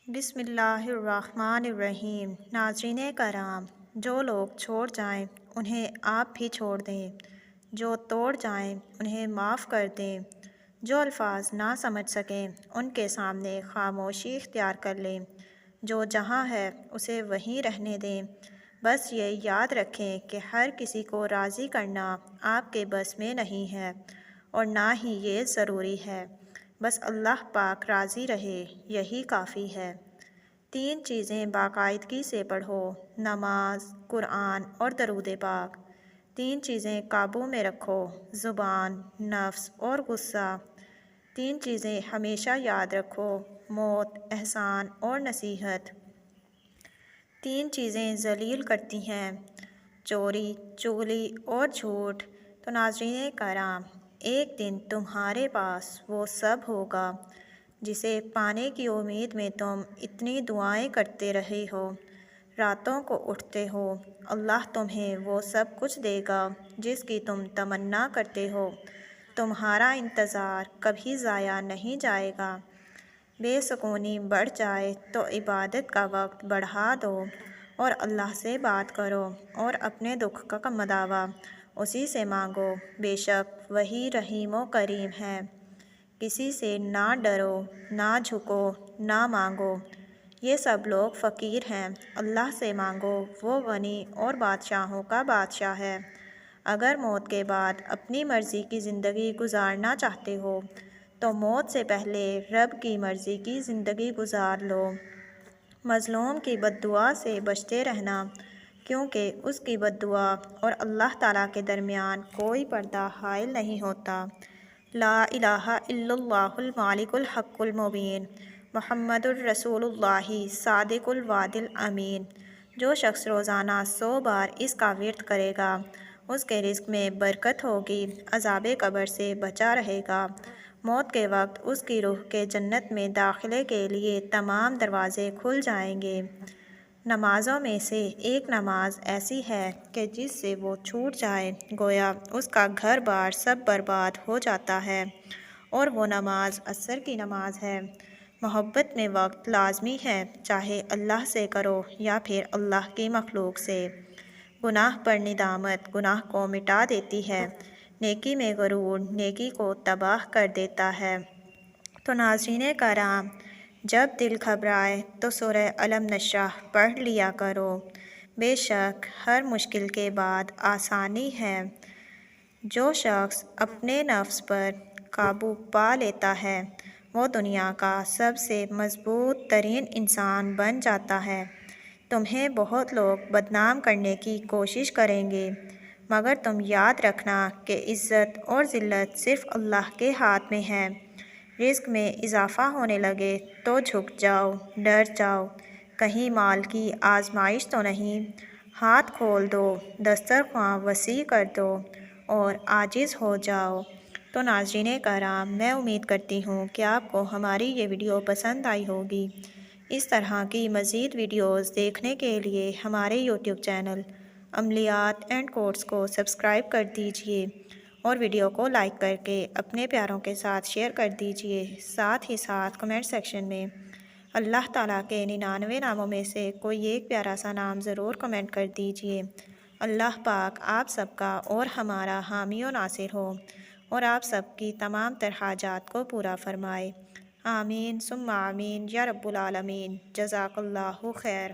بسم اللہ الرحمن الرحیم۔ ناظرین کرام، جو لوگ چھوڑ جائیں انہیں آپ بھی چھوڑ دیں، جو توڑ جائیں انہیں معاف کر دیں، جو الفاظ نہ سمجھ سکیں ان کے سامنے خاموشی اختیار کر لیں، جو جہاں ہے اسے وہیں رہنے دیں۔ بس یہ یاد رکھیں کہ ہر کسی کو راضی کرنا آپ کے بس میں نہیں ہے اور نہ ہی یہ ضروری ہے، بس اللہ پاک راضی رہے یہی کافی ہے۔ 3 چیزیں باقاعدگی سے پڑھو: نماز، قرآن اور درود پاک۔ 3 چیزیں قابو میں رکھو: زبان، نفس اور غصہ۔ 3 چیزیں ہمیشہ یاد رکھو: موت، احسان اور نصیحت۔ 3 چیزیں ذلیل کرتی ہیں: چوری، چغلی اور جھوٹ۔ تو ناظرین کرام، ایک دن تمہارے پاس وہ سب ہوگا جسے پانے کی امید میں تم اتنی دعائیں کرتے رہے ہو، راتوں کو اٹھتے ہو۔ اللہ تمہیں وہ سب کچھ دے گا جس کی تم تمنا کرتے ہو۔ تمہارا انتظار کبھی ضائع نہیں جائے گا۔ بے سکونی بڑھ جائے تو عبادت کا وقت بڑھا دو اور اللہ سے بات کرو اور اپنے دکھ کا مداوع اسی سے مانگو، بے شک وہی رحیم و کریم ہے۔ کسی سے نہ ڈرو، نہ جھکو، نہ مانگو، یہ سب لوگ فقیر ہیں۔ اللہ سے مانگو، وہ غنی اور بادشاہوں کا بادشاہ ہے۔ اگر موت کے بعد اپنی مرضی کی زندگی گزارنا چاہتے ہو تو موت سے پہلے رب کی مرضی کی زندگی گزار لو۔ مظلوم کی بد دعا سے بچتے رہنا، کیونکہ اس کی بد دعا اور اللہ تعالیٰ کے درمیان کوئی پردہ حائل نہیں ہوتا۔ لا الہ الا اللہ المالک الحق المبین، محمد الرسول اللہ صادق الوعد الامین۔ جو شخص روزانہ 100 بار اس کا ورد کرے گا اس کے رزق میں برکت ہوگی، عذاب قبر سے بچا رہے گا، موت کے وقت اس کی روح کے جنت میں داخلے کے لیے تمام دروازے کھل جائیں گے۔ نمازوں میں سے ایک نماز ایسی ہے کہ جس سے وہ چھوٹ جائے گویا اس کا گھر بار سب برباد ہو جاتا ہے، اور وہ نماز عصر کی نماز ہے۔ محبت میں وقت لازمی ہے، چاہے اللہ سے کرو یا پھر اللہ کی مخلوق سے۔ گناہ پر ندامت گناہ کو مٹا دیتی ہے، نیکی میں غرور نیکی کو تباہ کر دیتا ہے۔ تو ناظرین کرام، جب دل گھبرائے تو سورہ الم نشرح پڑھ لیا کرو، بے شک ہر مشکل کے بعد آسانی ہے۔ جو شخص اپنے نفس پر قابو پا لیتا ہے وہ دنیا کا سب سے مضبوط ترین انسان بن جاتا ہے۔ تمہیں بہت لوگ بدنام کرنے کی کوشش کریں گے، مگر تم یاد رکھنا کہ عزت اور ذلت صرف اللہ کے ہاتھ میں ہے۔ رزق میں اضافہ ہونے لگے تو جھک جاؤ، ڈر جاؤ، کہیں مال کی آزمائش تو نہیں۔ ہاتھ کھول دو، دسترخواں وسیع کر دو اور عاجز ہو جاؤ۔ تو ناظرین کرام، میں امید کرتی ہوں کہ آپ کو ہماری یہ ویڈیو پسند آئی ہوگی۔ اس طرح کی مزید ویڈیوز دیکھنے کے لیے ہمارے یوٹیوب چینل عملیات اینڈ کوڈز کو سبسکرائب کر دیجئے اور ویڈیو کو لائک کر کے اپنے پیاروں کے ساتھ شیئر کر دیجئے۔ ساتھ ہی ساتھ کمنٹ سیکشن میں اللہ تعالیٰ کے 99 ناموں میں سے کوئی ایک پیارا سا نام ضرور کمنٹ کر دیجئے۔ اللہ پاک آپ سب کا اور ہمارا حامی و ناصر ہو اور آپ سب کی تمام تر حاجات کو پورا فرمائے۔ آمین ثم آمین یا رب العالمین۔ جزاک اللہ خیر۔